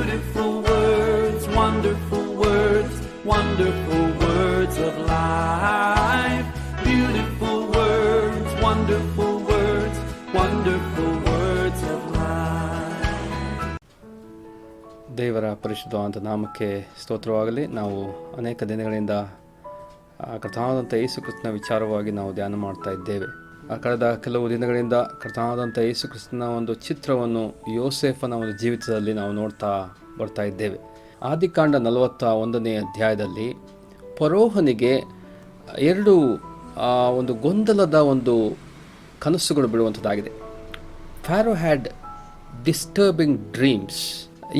Beautiful words, wonderful words, wonderful words of life. Beautiful words, wonderful words, wonderful words of life. ದೇವರ ಪರಿಶುದ್ಧವಾದ ನಾಮಕ್ಕೆ ಸ್ತೋತ್ರವಾಗಲಿ. ನಾವು ಅನೇಕ ದಿನಗಳಿಂದ ಕರ್ತನಾದಂಥ ಯೇಸು ಕ್ರಿಸ್ತನ ವಿಚಾರವಾಗಿ ನಾವು ಧ್ಯಾನ ಮಾಡ್ತಾ ಇದ್ದೇವೆ. ಕಳೆದ ಕೆಲವು ದಿನಗಳಿಂದ ಕರ್ತನಾದಂಥ ಯೇಸು ಕ್ರಿಸ್ತನ ಒಂದು ಚಿತ್ರವನ್ನು ಯೋಸೇಫನ ಒಂದು ಜೀವಿತದಲ್ಲಿ ನಾವು ನೋಡ್ತಾ ಬರ್ತಾ ಇದ್ದೇವೆ. ಆದಿಕಾಂಡ 41ನೇ ಅಧ್ಯಾಯದಲ್ಲಿ ಫರೋಹನಿಗೆ ಎರಡು ಒಂದು ಗೊಂದಲದ ಒಂದು ಕನಸುಗಳು ಬಿಡುವಂಥದ್ದಾಗಿದೆ. Pharaoh had disturbing dreams.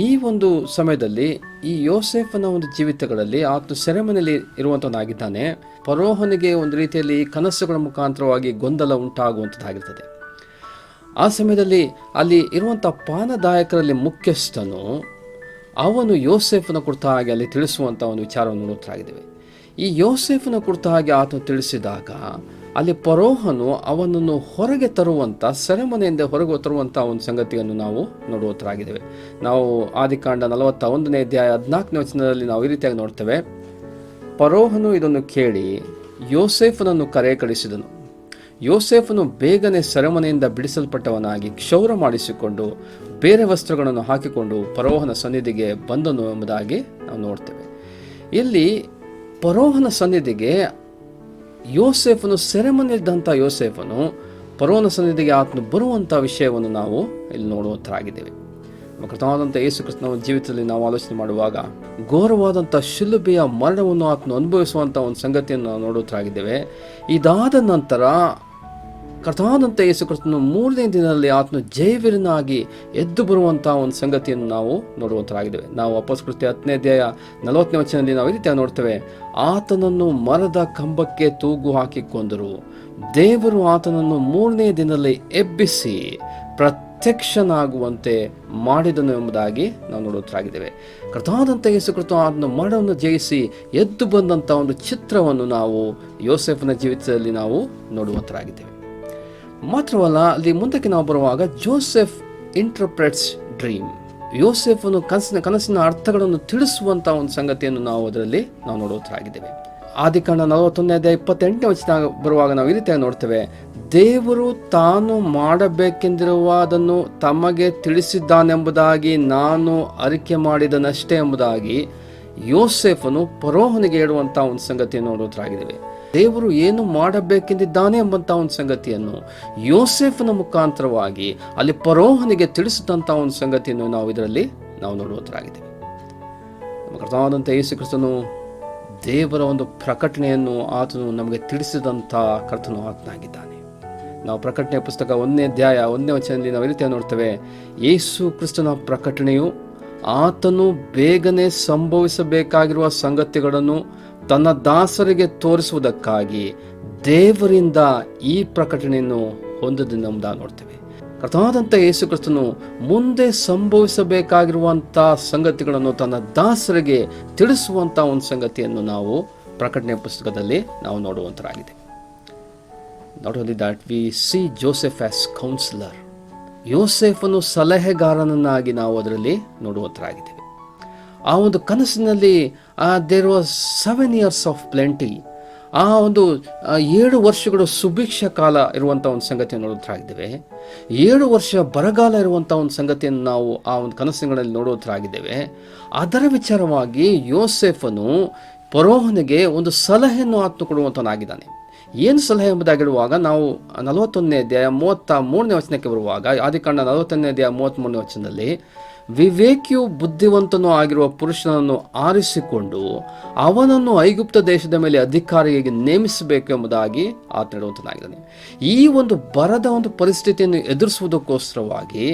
ಈ ಒಂದು ಸಮಯದಲ್ಲಿ ಈ ಯೋಸೇಫನ ಒಂದು ಜೀವಿತಗಳಲ್ಲಿ ಆತ ಸೆರೆಮನೆಯಲ್ಲಿ ಇರುವಂಥವನಾಗಿದ್ದಾನೆ. ಫರೋಹನಿಗೆ ಒಂದು ರೀತಿಯಲ್ಲಿ ಕನಸುಗಳ ಮುಖಾಂತರವಾಗಿ ಗೊಂದಲ ಉಂಟಾಗುವಂಥದ್ದಾಗಿರ್ತದೆ. ಆ ಸಮಯದಲ್ಲಿ ಅಲ್ಲಿ ಇರುವಂಥ ಪಾನದಾಯಕರಲ್ಲಿ ಮುಖ್ಯಸ್ಥನು ಅವನು ಯೋಸೇಫನ ಕುರಿತ ಹಾಗೆ ಅಲ್ಲಿ ತಿಳಿಸುವಂಥ ಒಂದು ವಿಚಾರವನ್ನು ನೋಡುತ್ತಾಗಿದ್ದೇವೆ. ಈ ಯೋಸೇಫನ ಕುರಿತ ಹಾಗೆ ಆತನು ತಿಳಿಸಿದಾಗ ಅಲ್ಲಿ ಫರೋಹನು ಅವನನ್ನು ಹೊರಗೆ ತರುವಂಥ, ಸೆರೆಮನೆಯಿಂದ ಹೊರಗೆ ತರುವಂಥ ಒಂದು ಸಂಗತಿಯನ್ನು ನಾವು ನೋಡುವಂತಾಗಿದ್ದೇವೆ. ನಾವು ಆದಿಕಾಂಡ 41ನೇ ಅಧ್ಯಾಯ 14ನೇ ವಚನದಲ್ಲಿ ನಾವು ಈ ರೀತಿಯಾಗಿ ನೋಡ್ತೇವೆ. ಫರೋಹನು ಇದನ್ನು ಕೇಳಿ ಯೋಸೇಫನನ್ನು ಕರೆ ಕಳಿಸಿದನು. ಯೋಸೇಫನು ಬೇಗನೆ ಸೆರೆಮನೆಯಿಂದ ಬಿಡಿಸಲ್ಪಟ್ಟವನಾಗಿ ಕ್ಷೌರ ಮಾಡಿಸಿಕೊಂಡು ಬೇರೆ ವಸ್ತ್ರಗಳನ್ನು ಹಾಕಿಕೊಂಡು ಫರೋಹನ ಸನ್ನಿಧಿಗೆ ಬಂದನು ಎಂಬುದಾಗಿ ನಾವು ನೋಡ್ತೇವೆ. ಇಲ್ಲಿ ಫರೋಹನ ಸನ್ನಿಧಿಗೆ ಯೋಸೇಫನು, ಸೆರೆಮನೆಯಿದ್ದಂಥ ಯೋಸೇಫನು ಫರೋಹನ ಸನ್ನಿಧಿಗೆ ಆತನು ಬರುವಂಥ ವಿಷಯವನ್ನು ನಾವು ಇಲ್ಲಿ ನೋಡುವಂತರಾಗಿದ್ದೇವೆ. ಕರ್ತನಾದಂಥ ಯೇಸು ಕ್ರಿಸ್ತನ ಜೀವಿತದಲ್ಲಿ ನಾವು ಆಲೋಚನೆ ಮಾಡುವಾಗ ಘೋರವಾದಂಥ ಶಿಲುಬೆಯ ಮರಣವನ್ನು ಆತನು ಅನುಭವಿಸುವಂಥ ಒಂದು ಸಂಗತಿಯನ್ನು ನಾವು ನೋಡುವಂತರಾಗಿದ್ದೇವೆ. ಇದಾದ ನಂತರ ಕರ್ತನಾದಂಥ ಯೇಸು ಕ್ರಿಸ್ತನು 3ನೇ ದಿನದಲ್ಲಿ ಆತನು ಜೈವೀರನಾಗಿ ಎದ್ದು ಬರುವಂಥ ಒಂದು ಸಂಗತಿಯನ್ನು ನಾವು ನೋಡುವಂತರಾಗಿದ್ದೇವೆ. ನಾವು ಅಪೊಸ್ತಲರ 10ನೇ ಅಧ್ಯಾಯ 40ನೇ ವಚನದಲ್ಲಿ ನಾವು ಈ ರೀತಿಯಾಗಿ ನೋಡ್ತೇವೆ. ಆತನನ್ನು ಮರದ ಕಂಬಕ್ಕೆ ತೂಗು ಹಾಕಿಕೊಂಡರು. ದೇವರು ಆತನನ್ನು 3ನೇ ದಿನದಲ್ಲಿ ಎಬ್ಬಿಸಿ ಪ್ರತ್ಯಕ್ಷನಾಗುವಂತೆ ಮಾಡಿದನು ಎಂಬುದಾಗಿ ನಾವು ನೋಡುವಂತರಾಗಿದ್ದೇವೆ. ಕರ್ತನಾದಂಥ ಯೇಸು ಕ್ರಿಸ್ತನು ಆತನ ಮರಣವನ್ನು ಜಯಿಸಿ ಎದ್ದು ಬಂದಂಥ ಒಂದು ಚಿತ್ರವನ್ನು ನಾವು ಯೋಸೇಫನ ಜೀವಿತದಲ್ಲಿ ನಾವು ನೋಡುವಂತರಾಗಿದ್ದೇವೆ. ಮಾತ್ರವಲ್ಲ, ಅಲ್ಲಿ ಮುಂದಕ್ಕೆ ನಾವು ಬರುವಾಗ ಜೋಸೆಫ್ ಇಂಟರ್ಪ್ರೆಟ್ಸ್ ಡ್ರೀಮ್. ಯೋಸೇಫನು ಕನಸಿನ ಅರ್ಥಗಳನ್ನು ತಿಳಿಸುವಂಥ ಒಂದು ಸಂಗತಿಯನ್ನು ನಾವು ಅದರಲ್ಲಿ ನಾವು ನೋಡುವಂತರಾಗಿದ್ದೇವೆ. ಆದಿಕಾಂಡ 41ನೇ ಅಧ್ಯಾಯ 28ನೇ ವಚನ ಬರುವಾಗ ನಾವು ಈ ರೀತಿಯಾಗಿ ನೋಡ್ತೇವೆ. ದೇವರು ತಾನು ಮಾಡಬೇಕೆಂದಿರುವುದನ್ನು ತಮಗೆ ತಿಳಿಸಿದ್ದಾನೆಂಬುದಾಗಿ ನಾನು ಅರಿಕೆ ಮಾಡಿದನಷ್ಟೇ ಎಂಬುದಾಗಿ ಯೋಸೇಫನು ಫರೋಹನಿಗೆ ಹೇಳುವಂಥ ಒಂದು ಸಂಗತಿಯನ್ನು ನೋಡುವಂತರಾಗಿದ್ದೇವೆ. ದೇವರು ಏನು ಮಾಡಬೇಕೆಂದಿದ್ದಾನೆ ಎಂಬಂಥ ಒಂದು ಸಂಗತಿಯನ್ನು ಯೋಸೇಫನ ಮುಖಾಂತರವಾಗಿ ಅಲ್ಲಿ ಫರೋಹನಿಗೆ ತಿಳಿಸಿದಂಥ ಒಂದು ಸಂಗತಿಯನ್ನು ನಾವು ಇದರಲ್ಲಿ ನಾವು ನೋಡುವಂತರಾಗಿದ್ದೇವೆ. ಕರ್ತನಾದಂಥ ಯೇಸು ಕ್ರಿಸ್ತನು ದೇವರ ಒಂದು ಪ್ರಕಟಣೆಯನ್ನು ಆತನು ನಮಗೆ ತಿಳಿಸಿದಂಥ ಕರ್ತನು ಆತನಾಗಿದ್ದಾನೆ. ನಾವು ಪ್ರಕಟಣೆಯ ಪುಸ್ತಕ 1ನೇ ಅಧ್ಯಾಯ 1ನೇ ವಚನದಲ್ಲಿ ನಾವು ಈ ರೀತಿಯಾಗಿ ನೋಡ್ತೇವೆ. ಯೇಸು ಕ್ರಿಸ್ತನ ಪ್ರಕಟಣೆಯು ಆತನು ಬೇಗನೆ ಸಂಭವಿಸಬೇಕಾಗಿರುವ ಸಂಗತಿಗಳನ್ನು ತನ್ನ ದಾಸರಿಗೆ ತೋರಿಸುವುದಕ್ಕಾಗಿ ದೇವರಿಂದ ಈ ಪ್ರಕಟಣೆಯನ್ನು ಹೊಂದದೆಂಬುದಾಗಿ ನೋಡ್ತೇವೆ. ಕರ್ತನಾದಂಥ ಯೇಸು ಕ್ರಿಸ್ತನು ಮುಂದೆ ಸಂಭವಿಸಬೇಕಾಗಿರುವಂಥ ಸಂಗತಿಗಳನ್ನು ತನ್ನ ದಾಸರಿಗೆ ತಿಳಿಸುವಂಥ ಒಂದು ಸಂಗತಿಯನ್ನು ನಾವು ಪ್ರಕಟಣೆಯ ಪುಸ್ತಕದಲ್ಲಿ ನಾವು ನೋಡುವಂತರಾಗಿದೆ. Not only that, we see Joseph as counsellor. ಯೋಸೇಫನು ಸಲಹೆಗಾರನನ್ನಾಗಿ ನಾವು ಅದರಲ್ಲಿ ನೋಡುವಂತರಾಗಿದ್ದೇವೆ. ಆ ಒಂದು ಕನಸಿನಲ್ಲಿ there was 7 years of plenty. ಆ ಒಂದು 7 ವರ್ಷಗಳು ಸುಭಿಕ್ಷ ಕಾಲ ಇರುವಂಥ ಒಂದು ಸಂಗತಿಯನ್ನು ನೋಡುವಂತರಾಗಿದ್ದೇವೆ. 7 ವರ್ಷ ಬರಗಾಲ ಇರುವಂಥ ಒಂದು ಸಂಗತಿಯನ್ನು ನಾವು ಆ ಒಂದು ಕನಸುಗಳಲ್ಲಿ ನೋಡುವಂತರಾಗಿದ್ದೇವೆ. ಅದರ ವಿಚಾರವಾಗಿ ಯೋಸೇಫನು ಫರೋಹನಿಗೆ ಒಂದು ಸಲಹೆಯನ್ನು ಆತನು ಕೊಡುವಂತನಾಗಿದ್ದಾನೆ. ಏನು ಸಲಹೆ ಎಂಬುದಾಗಿರುವಾಗ ನಾವು 41ನೇ ಅಧ್ಯಾಯ 33ನೇ ವಚನಕ್ಕೆ ಬರುವಾಗ, ಆದಿಕಾಂಡ 41ನೇ ಅಧ್ಯಾಯ 33ನೇ ವಚನದಲ್ಲಿ, ವಿವೇಕಿಯು ಬುದ್ಧಿವಂತನೂ ಆಗಿರುವ ಪುರುಷನನ್ನು ಆರಿಸಿಕೊಂಡು ಅವನನ್ನು ಐಗುಪ್ತ ದೇಶದ ಮೇಲೆ ಅಧಿಕಾರಿಯಾಗಿ ನೇಮಿಸಬೇಕು ಎಂಬುದಾಗಿ ಆತ ಹೇಳುವಂತನಾಗಿದ್ದಾನೆ. ಈ ಒಂದು ಬರದ ಒಂದು ಪರಿಸ್ಥಿತಿಯನ್ನು ಎದುರಿಸುವುದಕ್ಕೋಸ್ಕರವಾಗಿ,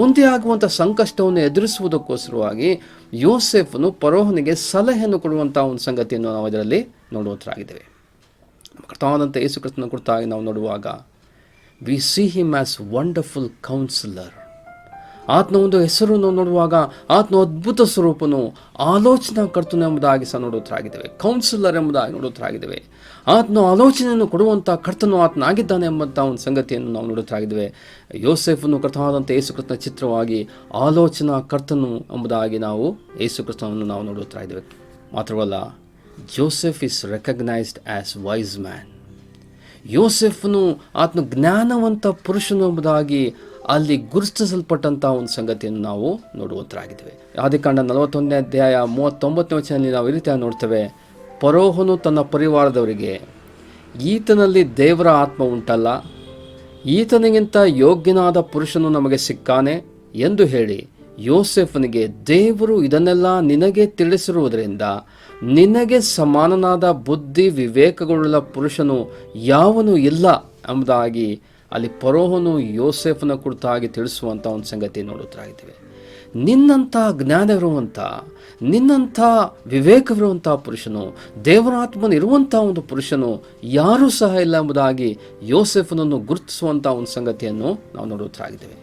ಮುಂದೆ ಆಗುವಂಥ ಸಂಕಷ್ಟವನ್ನು ಎದುರಿಸುವುದಕ್ಕೋಸ್ಕರವಾಗಿ ಯೋಸೇಫನು ಫರೋಹನಿಗೆ ಸಲಹೆಯನ್ನು ಕೊಡುವಂಥ ಒಂದು ಸಂಗತಿಯನ್ನು ನಾವು ಇದರಲ್ಲಿ ನೋಡುವಂತರಾಗಿದ್ದೇವೆ. ಕರ್ತನಾದಂಥ ಯೇಸು ಕ್ರಿಸ್ತನ ಕುರಿತಾಗಿ ನಾವು ನೋಡುವಾಗ we see him as wonderful counsellor. ಆತನ ಒಂದು ಹೆಸರನ್ನು ನೋಡುವಾಗ ಆತನ ಅದ್ಭುತ ಸ್ವರೂಪನು ಆಲೋಚನಾ ಕರ್ತನು ಎಂಬುದಾಗಿ ಸಹ ನೋಡುತ್ತರಾಗಿದ್ದೇವೆ. ಕೌನ್ಸಿಲರ್ ಎಂಬುದಾಗಿ ನೋಡುತ್ತರಾಗಿದ್ದೇವೆ. ಆತನ ಆಲೋಚನೆಯನ್ನು ಕೊಡುವಂಥ ಕರ್ತನು ಆತನಾಗಿದ್ದಾನೆ ಎಂಬಂಥ ಒಂದು ಸಂಗತಿಯನ್ನು ನಾವು ನೋಡುತ್ತರಾಗಿದ್ದೇವೆ. ಯೋಸೇಫನು ಕರ್ತನಾದಂಥ ಯೇಸು ಕ್ರಿಸ್ತನ ಚಿತ್ರವಾಗಿ ಆಲೋಚನಾ ಕರ್ತನು ಎಂಬುದಾಗಿ ನಾವು ಯೇಸು ಕ್ರಿಸ್ತನನ್ನು ನಾವು ನೋಡುತ್ತರಾಗಿದ್ದೇವೆ. ಮಾತ್ರವಲ್ಲ, Joseph is recognised as wise man. ಯೋಸೆಫನು ಆತನು ಜ್ಞಾನವಂತ ಪುರುಷನು ಎಂಬುದಾಗಿ ಅಲ್ಲಿ ಗುರುತಿಸಲ್ಪಟ್ಟಂತಹ ಒಂದು ಸಂಗತಿಯನ್ನು ನಾವು ನೋಡುವಂತರಾಗಿದ್ದೇವೆ. ಆದಿಕಾಂಡ 41ನೇ ಅಧ್ಯಾಯ 39ನೇ ವಚನದಲ್ಲಿ ನಾವು ಈ ರೀತಿಯಾಗಿ ನೋಡ್ತೇವೆ. ಫರೋಹನು ತನ್ನ ಪರಿವಾರದವರಿಗೆ, ಈತನಲ್ಲಿ ದೇವರ ಆತ್ಮ ಉಂಟಲ್ಲ, ಈತನಿಗಿಂತ ಯೋಗ್ಯನಾದ ಪುರುಷನು ನಮಗೆ ಸಿಕ್ಕಾನೆ ಎಂದು ಹೇಳಿ ಯೋಸೆಫನಿಗೆ, ದೇವರು ಇದನ್ನೆಲ್ಲ ನಿನಗೆ ತಿಳಿಸಿರುವುದರಿಂದ ನಿನಗೆ ಸಮಾನನಾದ ಬುದ್ಧಿ ವಿವೇಕಗಳುಳ್ಳ ಪುರುಷನು ಯಾವನೂ ಇಲ್ಲ ಎಂಬುದಾಗಿ ಅಲ್ಲಿ ಫರೋಹನು ಯೋಸೆಫನ ಕುರಿತಾಗಿ ತಿಳಿಸುವಂಥ ಒಂದು ಸಂಗತಿ ನೋಡುತ್ತರಾಗಿದ್ದೇವೆ. ನಿನ್ನಂಥ ಜ್ಞಾನವಿರುವಂಥ, ನಿನ್ನಂಥ ವಿವೇಕವಿರುವಂಥ ಪುರುಷನು, ದೇವರಾತ್ಮನ ಇರುವಂಥ ಒಂದು ಪುರುಷನು ಯಾರೂ ಸಹ ಇಲ್ಲ ಎಂಬುದಾಗಿ ಯೋಸೆಫನನ್ನು ಗುರುತಿಸುವಂಥ ಒಂದು ಸಂಗತಿಯನ್ನು ನಾವು ನೋಡುತ್ತರಾಗಿದ್ದೇವೆ.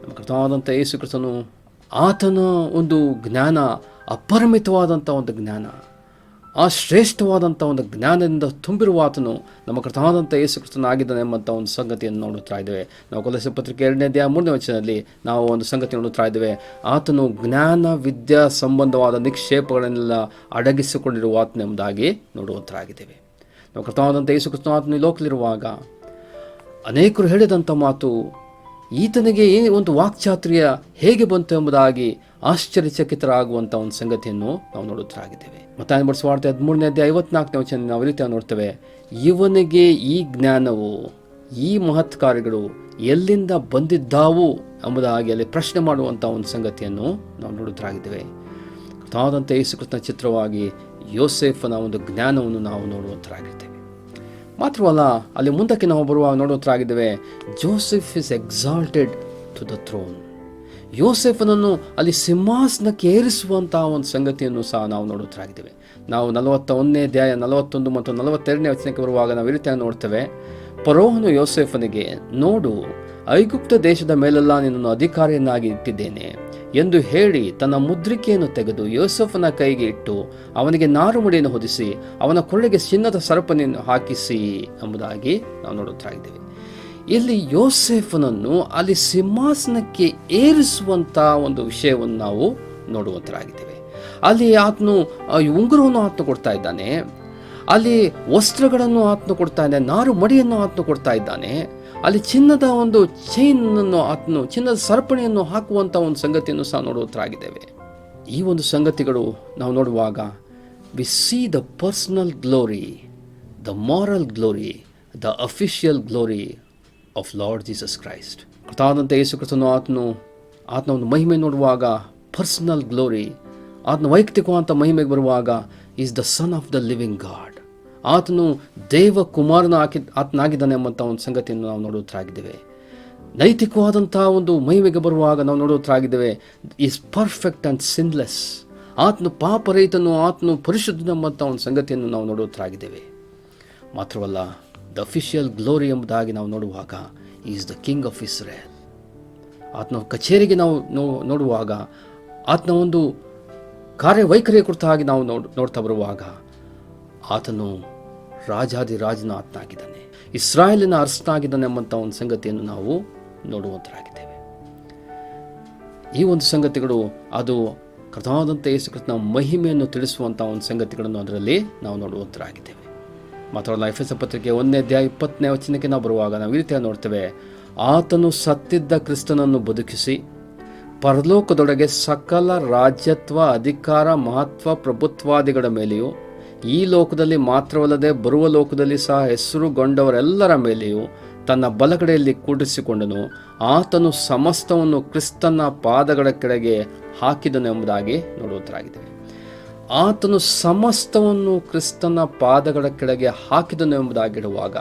ನಮ್ಮ ಕರ್ತನಾದಂಥ ಯೇಸು ಕ್ರಿಸ್ತನು ಆತನ ಒಂದು ಜ್ಞಾನ ಅಪರಿಮಿತವಾದಂಥ ಒಂದು ಜ್ಞಾನ, ಆ ಶ್ರೇಷ್ಠವಾದಂಥ ಒಂದು ಜ್ಞಾನದಿಂದ ತುಂಬಿರುವ ಆತನು ನಮ್ಮ ಕರ್ತನಾದಂಥ ಯೇಸು ಕ್ರಿಸ್ತನಾಗಿದ್ದಾನೆ ಎಂಬಂಥ ಒಂದು ಸಂಗತಿಯನ್ನು ನೋಡುತ್ತಾ ಇದ್ದೇವೆ. ನಾವು ಕೊಲೊಸ್ಸೆ ಪತ್ರಿಕೆ 2ನೇ ಅಧ್ಯಾಯ 3ನೇ ವಚನದಲ್ಲಿ ನಾವು ಒಂದು ಸಂಗತಿ ನೋಡುತ್ತಾ ಇದ್ದೇವೆ. ಆತನು ಜ್ಞಾನ ವಿದ್ಯಾ ಸಂಬಂಧವಾದ ನಿಕ್ಷೇಪಗಳನ್ನೆಲ್ಲ ಅಡಗಿಸಿಕೊಂಡಿರುವ ಆತನ ಎಂಬುದಾಗಿ ನೋಡುವಂತರಾಗಿದ್ದೇವೆ. ನಾವು ಕರ್ತನಾದಂಥ ಯೇಸು ಕ್ರಿಸ್ತನಾತನು ಈ ಲೋಕದಲ್ಲಿರುವಾಗ ಅನೇಕರು ಹೇಳಿದಂಥ ಮಾತು, ಈತನಿಗೆ ಒಂದು ವಾಕ್ಚಾತುರ್ಯ ಹೇಗೆ ಬಂತು ಎಂಬುದಾಗಿ ಆಶ್ಚರ್ಯಚಕಿತರಾಗುವಂಥ ಒಂದು ಸಂಗತಿಯನ್ನು ನಾವು ನೋಡುತ್ತರಾಗಿದ್ದೇವೆ. ಮತ್ತಾಯನ ಬರೆದ ಸುವಾರ್ತೆ 13ನೇ ಅಧ್ಯಾಯ 54ನೇ ವಚನ ನಾವು ರೀತಿಯಾಗಿ ನೋಡ್ತೇವೆ. ಇವನಿಗೆ ಈ ಜ್ಞಾನವು, ಈ ಮಹತ್ ಕಾರ್ಯಗಳು ಎಲ್ಲಿಂದ ಬಂದಿದ್ದಾವು ಎಂಬುದಾಗಿ ಅಲ್ಲಿ ಪ್ರಶ್ನೆ ಮಾಡುವಂಥ ಒಂದು ಸಂಗತಿಯನ್ನು ನಾವು ನೋಡುತ್ತರಾಗಿದ್ದೇವೆ. ಕರ್ತನಾದಂಥ ಯೇಸು ಕ್ರಿಸ್ತನ ಚಿತ್ರವಾಗಿ ಯೋಸೇಫನ ಒಂದು ಜ್ಞಾನವನ್ನು ನಾವು ನೋಡುವಂತರಾಗಿದ್ದೇವೆ. ಮಾತ್ರವಲ್ಲ, ಅಲ್ಲಿ ಮುಂದಕ್ಕೆ ನಾವು ಬರುವಾಗ ನೋಡುವಂತರಾಗಿದ್ದೇವೆ, Joseph is exalted to the throne. ಯೋಸೆಫನನ್ನು ಅಲ್ಲಿ ಸಿಂಹಾಸನಕ್ಕೆ ಏರಿಸುವಂತಹ ಒಂದು ಸಂಗತಿಯನ್ನು ಸಹ ನಾವು ನೋಡುತ್ತರಾಗಿದ್ದೇವೆ. ನಾವು 41ನೇ ಅಧ್ಯಾಯ 41 ಮತ್ತು 42ನೇ ವಚನಕ್ಕೆ ಬರುವಾಗ ನಾವು ಈ ರೀತಿಯಾಗಿ ನೋಡ್ತೇವೆ. ಫರೋಹನು ಯೋಸೆಫನಿಗೆ, ನೋಡು, ಐಗುಪ್ತ ದೇಶದ ಮೇಲೆಲ್ಲ ನಿನ್ನನ್ನು ಅಧಿಕಾರಿಯನ್ನಾಗಿ ಇಟ್ಟಿದ್ದೇನೆ ಎಂದು ಹೇಳಿ ತನ್ನ ಮುದ್ರಿಕೆಯನ್ನು ತೆಗೆದು ಯೋಸೆಫನ ಕೈಗೆ ಇಟ್ಟು ಅವನಿಗೆ ನಾರುಮಡಿಯನ್ನು ಹೊದಿಸಿ ಅವನ ಕೊಳ್ಳೆಗೆ ಚಿನ್ನದ ಸರಪಣಿಯನ್ನು ಹಾಕಿಸಿ ಎಂಬುದಾಗಿ ನಾವು ನೋಡುತ್ತರಾಗಿದ್ದೇವೆ. ಇಲ್ಲಿ ಯೋಸೆಫನನ್ನು ಅಲ್ಲಿ ಸಿಂಹಾಸನಕ್ಕೆ ಏರಿಸುವಂಥ ಒಂದು ವಿಷಯವನ್ನು ನಾವು ನೋಡುವಂತರಾಗಿದ್ದೇವೆ. ಅಲ್ಲಿ ಆತನು ಉಂಗುರವನ್ನು ಆತನು ಕೊಡ್ತಾ ಇದ್ದಾನೆ, ಅಲ್ಲಿ ವಸ್ತ್ರಗಳನ್ನು ಆತನು ಕೊಡ್ತಾ ಇದ್ದಾನೆ, ನಾರು ಮಡಿಯನ್ನು ಆತನು ಕೊಡ್ತಾ ಇದ್ದಾನೆ, ಅಲ್ಲಿ ಚಿನ್ನದ ಒಂದು ಚೈನನ್ನು ಆತನು, ಚಿನ್ನದ ಸರಪಣಿಯನ್ನು ಹಾಕುವಂಥ ಒಂದು ಸಂಗತಿಯನ್ನು ಸಹ ನೋಡುವಂತರಾಗಿದ್ದೇವೆ. ಈ ಒಂದು ಸಂಗತಿಗಳು ನಾವು ನೋಡುವಾಗ we see the personal glory, the moral glory, the official glory of Lord Jesus Christ. ಕರ್ತನಾದಂಥ ಯೇಸು ಕ್ರಿಸ್ತನು ಆತನ ಒಂದು ಮಹಿಮೆ ನೋಡುವಾಗ ಪರ್ಸನಲ್ ಗ್ಲೋರಿ, ಆತನ ವೈಯಕ್ತಿಕವಾದಂಥ ಮಹಿಮೆಗೆ ಬರುವಾಗ is the son of the living god. ಆತನು ದೇವ ಕುಮಾರನ ಆತನಾಗಿದ್ದಾನೆ ಎಂಬಂಥ ಒಂದು ಸಂಗತಿಯನ್ನು ನಾವು ನೋಡುತ್ತರಾಗಿದ್ದೇವೆ. ನೈತಿಕವಾದಂಥ ಒಂದು ಮಹಿಮೆಗೆ ಬರುವಾಗ ನಾವು ನೋಡುತ್ತರಾಗಿದ್ದೇವೆ, ಈಸ್ ಪರ್ಫೆಕ್ಟ್ ಆ್ಯಂಡ್ ಸಿನ್ಲೆಸ್. ಆತನು ಪಾಪರಹಿತನು, ಆತನು ಪರಿಶುದ್ಧನೆಂಬಂಥ ಒಂದು ಸಂಗತಿಯನ್ನು ನಾವು ನೋಡುತ್ತರಾಗಿದ್ದೇವೆ. ಮಾತ್ರವಲ್ಲ, ದ ಅಫಿಷಿಯಲ್ ಗ್ಲೋರಿ ಎಂಬುದಾಗಿ ನಾವು ನೋಡುವಾಗ is the king of Israel. ಆತನ ಕಚೇರಿಗೆ ನಾವು ನೋಡುವಾಗ, ಆತನ ಒಂದು ಕಾರ್ಯವೈಖರಿಯ ಕುರಿತಾಗಿ ನಾವು ನೋಡ್ತಾ ಬರುವಾಗ ಆತನು ರಾಜಾದಿರಾಜನ ಆತನಾಗಿದ್ದಾನೆ, ಇಸ್ರಾಯೇಲಿನ ಅರಸನಾಗಿದ್ದಾನೆ ಎಂಬಂಥ ಒಂದು ಸಂಗತಿಯನ್ನು ನಾವು ನೋಡುವಂತರಾಗಿದ್ದೇವೆ. ಈ ಒಂದು ಸಂಗತಿಗಳು ಅದು ಕರ್ತನಾದಂಥ ಯೇಸು ಕ್ರಿಸ್ತನ ಮಹಿಮೆಯನ್ನು ತಿಳಿಸುವಂಥ ಒಂದು ಸಂಗತಿಗಳನ್ನು ಅದರಲ್ಲಿ ನಾವು ನೋಡುವಂತರಾಗಿದ್ದೇವೆ. ಮಾತ್ರವಲ್ಲ, ಎಫೆಸ ಪತ್ರಿಕೆ 1ನೇ ಅಧ್ಯಾಯ 20ನೇ ವಚನಕ್ಕೆ ನಾವು ಬರುವಾಗ ನಾವು ಈ ರೀತಿಯಾಗಿ ನೋಡ್ತೇವೆ. ಆತನು ಸತ್ತಿದ್ದ ಕ್ರಿಸ್ತನನ್ನು ಬದುಕಿಸಿ ಪರಲೋಕದೊಳಗೆ ಸಕಲ ರಾಜ್ಯತ್ವ, ಅಧಿಕಾರ, ಮಹತ್ವ, ಪ್ರಭುತ್ವಾದಿಗಳ ಮೇಲೆಯೂ, ಈ ಲೋಕದಲ್ಲಿ ಮಾತ್ರವಲ್ಲದೆ ಬರುವ ಲೋಕದಲ್ಲಿ ಸಹ ಹೆಸರುಗೊಂಡವರೆಲ್ಲರ ಮೇಲೆಯೂ ತನ್ನ ಬಲಗಡೆಯಲ್ಲಿ ಕೂಡಿಸಿಕೊಂಡನು. ಆತನು ಸಮಸ್ತವನ್ನು ಕ್ರಿಸ್ತನ ಪಾದಗಳ ಕೆಳಗೆ ಹಾಕಿದನು ಎಂಬುದಾಗಿ ನೋಡುವಂತರಾಗಿದ್ದೇವೆ. ಆತನು ಸಮಸ್ತವನ್ನು ಕ್ರಿಸ್ತನ ಪಾದಗಳ ಕೆಳಗೆ ಹಾಕಿದನು ಎಂಬುದಾಗಿರುವಾಗ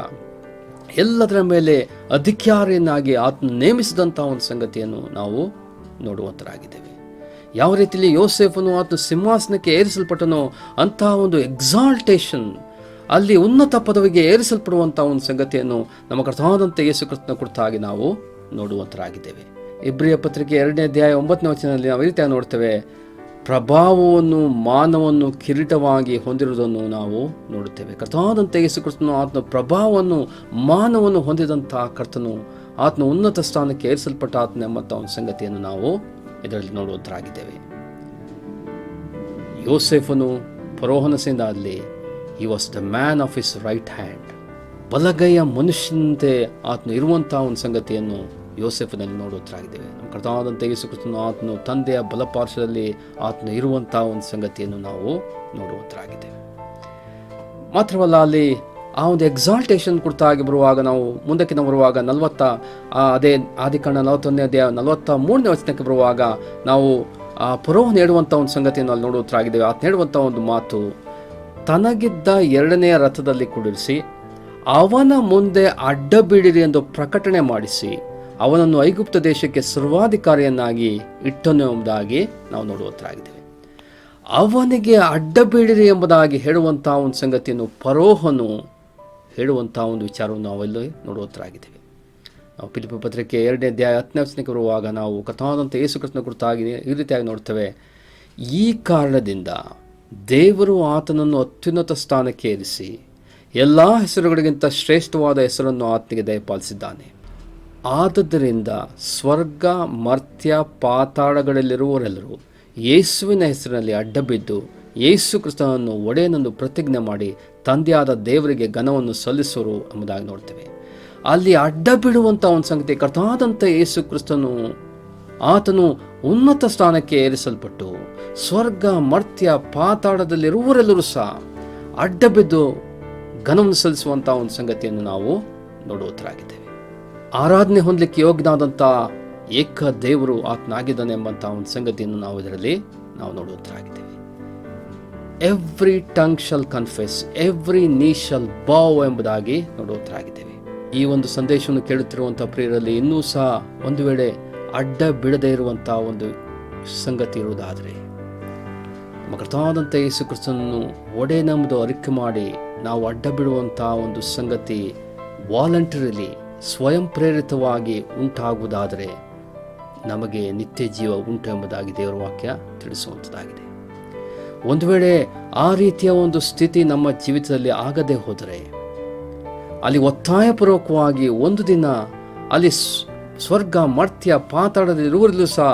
ಎಲ್ಲದರ ಮೇಲೆ ಅಧಿಕಾರಿಯನ್ನಾಗಿ ಆತನು ನೇಮಿಸಿದಂಥ ಒಂದು ಸಂಗತಿಯನ್ನು ನಾವು ನೋಡುವಂತರಾಗಿದ್ದೇವೆ. ಯಾವ ರೀತಿಯಲ್ಲಿ ಯೋಸೇಫನು ಆತನು ಸಿಂಹಾಸನಕ್ಕೆ ಏರಿಸಲ್ಪಟ್ಟನೋ ಅಂತಹ ಒಂದು ಎಕ್ಸಾಲ್ಟೇಷನ್, ಅಲ್ಲಿ ಉನ್ನತ ಪದವಿಗೆ ಏರಿಸಲ್ಪಡುವಂಥ ಒಂದು ಸಂಗತಿಯನ್ನು ನಮ್ಮ ಕರ್ತನಾದಂಥ ಯೇಸು ಕ್ರಿಸ್ತನ ಕುರಿತಾಗಿ ನಾವು ನೋಡುವಂತರಾಗಿದ್ದೇವೆ. ಇಬ್ರಿಯ ಪತ್ರಿಕೆ 2ನೇ ಅಧ್ಯಾಯ 9ನೇ ವಚನದಲ್ಲಿ ನಾವು ಈ ರೀತಿಯಾಗಿ ನೋಡ್ತೇವೆ, ಪ್ರಭಾವವನ್ನು ಮಾನವನ್ನು ಕಿರೀಟವಾಗಿ ಹೊಂದಿರುವುದನ್ನು ನಾವು ನೋಡುತ್ತೇವೆ. ಕರ್ತನಾದಂಥ ಯೇಸು ಕ್ರಿಸ್ತನು ಆತನ ಪ್ರಭಾವವನ್ನು ಮಾನವನ್ನು ಹೊಂದಿದಂಥ ಕರ್ತನು ಆತನ ಉನ್ನತ ಸ್ಥಾನಕ್ಕೆ ಏರಿಸಲ್ಪಟ್ಟ ಆತನ ಎಂಬಂಥ ಒಂದು ಸಂಗತಿಯನ್ನು ನಾವು ಇದರಲ್ಲಿ ನೋಡುವಂತರಾಗಿದ್ದೇವೆ. ಯೋಸೇಫನು ಫರೋಹನ ಸೇನಾದಲ್ಲಿ he was the man of his right hand. ಬಲಗೈಯ ಮನುಷ್ಯನಂತೆ ಆತನು ಇರುವಂತಹ ಒಂದು ಸಂಗತಿಯನ್ನು ಯೋಸೇಫನಲ್ಲಿ ನೋಡುವಂತರಾಗಿದ್ದೇವೆ. ನಮ್ಮ ಕರ್ತನಾದಂಥ ಯೇಸು ಕ್ರಿಸ್ತನು ಆತನು ತಂದೆಯ ಬಲಪಾರ್ಶ್ವದಲ್ಲಿ ಆತನು ಇರುವಂತಹ ಒಂದು ಸಂಗತಿಯನ್ನು ನಾವು ನೋಡುವಂತರಾಗಿದ್ದೇವೆ. ಮಾತ್ರವಲ್ಲ, ಅಲ್ಲಿ ಆ ಒಂದು ಎಕ್ಸಾಲ್ಟೇಷನ್ ಕುರಿತಾಗಿ ಬರುವಾಗ ನಾವು ಮುಂದಕ್ಕೆ ನಾವು ಬರುವಾಗ ಅದೇ ಆದಿಕಾಂಡ 41ನೇ ಅಧ್ಯಾಯ 43ನೇ ವಚನಕ್ಕೆ ಬರುವಾಗ ನಾವು ಆ ಫರೋಹನ ಹೇಳುವಂಥ ಒಂದು ಸಂಗತಿಯನ್ನು ಅಲ್ಲಿ ನೋಡುವಂತರಾಗಿದ್ದೇವೆ. ಆತ ಹೇಳುವಂಥ ಒಂದು ಮಾತು, ತನಗಿದ್ದ 2ನೇ ರಥದಲ್ಲಿ ಕುಳ್ಳಿರಿಸಿ ಅವನ ಮುಂದೆ ಅಡ್ಡ ಬೀಳಿರಿ ಎಂದು ಪ್ರಕಟಣೆ ಮಾಡಿಸಿ ಅವನನ್ನು ಐಗುಪ್ತ ದೇಶಕ್ಕೆ ಸರ್ವಾಧಿಕಾರಿಯನ್ನಾಗಿ ಇಟ್ಟನು ಎಂಬುದಾಗಿ ನಾವು ನೋಡುವಂತರಾಗಿದ್ದೇವೆ. ಅವನಿಗೆ ಅಡ್ಡ ಬೀಳಿರಿ ಎಂಬುದಾಗಿ ಹೇಳುವಂಥ ಒಂದು ಸಂಗತಿಯನ್ನು ಫರೋಹನು ಹೇಳುವಂಥ ಒಂದು ವಿಚಾರವನ್ನು ನಾವೆಲ್ಲ ನೋಡುವಂತರಾಗಿದ್ದೇವೆ. ನಾವು ಫಿಲಿಪ್ಪಿ ಪತ್ರಿಕೆ 2ನೇ ಅಧ್ಯಾಯ 10ನೇ ವಚನಕ್ಕೆ ಬರುವಾಗ ನಾವು ಕರ್ತನಾದಂಥ ಯೇಸು ಕ್ರಿಸ್ತನ ಕುರಿತಾಗಿ ಈ ರೀತಿಯಾಗಿ ನೋಡ್ತೇವೆ, ಈ ಕಾರಣದಿಂದ ದೇವರು ಆತನನ್ನು ಅತ್ಯುನ್ನತ ಸ್ಥಾನಕ್ಕೆ ಏರಿಸಿ ಎಲ್ಲ ಹೆಸರುಗಳಿಗಿಂತ ಶ್ರೇಷ್ಠವಾದ ಹೆಸರನ್ನು ಆತನಿಗೆ ದಯಪಾಲಿಸಿದ್ದಾನೆ. ಆದದ್ದರಿಂದ ಸ್ವರ್ಗ ಮರ್ತ್ಯ ಪಾತಾಳಗಳಲ್ಲಿರುವವರೆಲ್ಲರೂ ಯೇಸುವಿನ ಹೆಸರಿನಲ್ಲಿ ಅಡ್ಡಬಿದ್ದು ಯೇಸು ಕ್ರಿಸ್ತನನ್ನು ಒಡೆಯನೆಂದು ಪ್ರತಿಜ್ಞೆ ಮಾಡಿ ತಂದೆಯಾದ ದೇವರಿಗೆ ಘನವನ್ನು ಸಲ್ಲಿಸುವರು ಎಂಬುದಾಗಿ ನೋಡ್ತೇವೆ. ಅಲ್ಲಿ ಅಡ್ಡ ಬಿಡುವಂಥ ಒಂದು ಸಂಗತಿ, ಕರ್ತನಾದಂಥ ಯೇಸು ಕ್ರಿಸ್ತನು ಆತನು ಉನ್ನತ ಸ್ಥಾನಕ್ಕೆ ಏರಿಸಲ್ಪಟ್ಟು ಸ್ವರ್ಗ ಮರ್ತ್ಯ ಪಾತಾಳದಲ್ಲಿರುವವರೆಲ್ಲರೂ ಸಹ ಅಡ್ಡ ಬಿದ್ದು ಘನವನ್ನು ಸಲ್ಲಿಸುವಂಥ ಒಂದು ಸಂಗತಿಯನ್ನು ನಾವು ನೋಡುವಂತರಾಗಿದ್ದೇವೆ. ಆರಾಧನೆ ಹೊಂದಲಿಕ್ಕೆ ಯೋಗ್ಯನಾದಂಥ ಏಕ ದೇವರು ಆತನಾಗಿದ್ದಾನೆ ಎಂಬಂಥ ಒಂದು ಸಂಗತಿಯನ್ನು ನಾವು ಇದರಲ್ಲಿ ನಾವು ನೋಡುವಂತರಾಗಿದ್ದೇವೆ. Every tongue shall confess, every knee shall bow ಎಂಬುದಾಗಿ ನೋಡುವಂತರಾಗಿದ್ದೇವೆ. ಈ ಒಂದು ಸಂದೇಶವನ್ನು ಕೇಳುತ್ತಿರುವಂಥ ಪ್ರಿಯರಲ್ಲಿ ಇನ್ನೂ ಸಹ ಒಂದು ವೇಳೆ ಅಡ್ಡ ಬಿಡದೇ ಇರುವಂಥ ಒಂದು ಸಂಗತಿ ಇರುವುದಾದರೆ, ನಮ್ಮ ಕರ್ತನಾದಂಥ ಯೇಸು ಕ್ರಿಸ್ತನನ್ನು ಒಡೆಯನೆಂಬುದು ಅರಿಕೆ ಮಾಡಿ ನಾವು ಅಡ್ಡ ಬಿಡುವಂಥ ಒಂದು ಸಂಗತಿ ವಾಲಂಟರಿಲಿ ಸ್ವಯಂ ಪ್ರೇರಿತವಾಗಿ ಉಂಟಾಗುವುದಾದರೆ ನಮಗೆ ನಿತ್ಯ ಜೀವ ಉಂಟು ಎಂಬುದಾಗಿ ದೇವರ ವಾಕ್ಯ ತಿಳಿಸುವಂಥದ್ದಾಗಿದೆ. ಒಂದು ವೇಳೆ ಆ ರೀತಿಯ ಒಂದು ಸ್ಥಿತಿ ನಮ್ಮ ಜೀವಿತದಲ್ಲಿ ಆಗದೆ ಹೋದರೆ, ಅಲ್ಲಿ ಒತ್ತಾಯಪೂರ್ವಕವಾಗಿ ಒಂದು ದಿನ ಅಲ್ಲಿ ಸ್ವರ್ಗ ಮರ್ತ್ಯ ಪಾತಾಳದಲ್ಲಿರುವರಲ್ಲೂ ಸಹ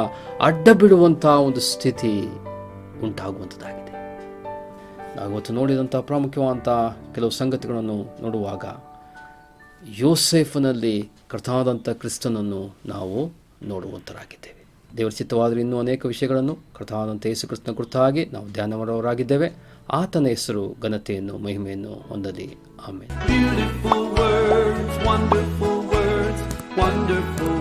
ಅಡ್ಡ ಬಿಡುವಂಥ ಒಂದು ಸ್ಥಿತಿ ಉಂಟಾಗುವಂಥದ್ದಾಗಿದೆ. ನಾವು ಇವತ್ತು ನೋಡಿದಂಥ ಪ್ರಾಮುಖ್ಯವಾದಂಥ ಕೆಲವು ಸಂಗತಿಗಳನ್ನು ನೋಡುವಾಗ ಯೋಸೇಫನಲ್ಲಿ ಕರ್ತನಾದಂಥ ಕ್ರಿಸ್ತನನ್ನು ನಾವು ನೋಡುವಂತರಾಗಿದ್ದೇವೆ. ದೇವರ ಚಿತ್ತವಾದರೆ ಇನ್ನೂ ಅನೇಕ ವಿಷಯಗಳನ್ನು ಕರ್ತನಾದಂಥ ಯೇಸು ಕ್ರಿಸ್ತನ ಕುರಿತಾಗಿ ನಾವು ಧ್ಯಾನ ಮಾಡುವವರಾಗಿದ್ದೇವೆ. ಆತನ ಹೆಸರು ಘನತೆಯನ್ನು ಮಹಿಮೆಯನ್ನು ಹೊಂದಲಿ. Amen. Beautiful words, wonderful words, wonderful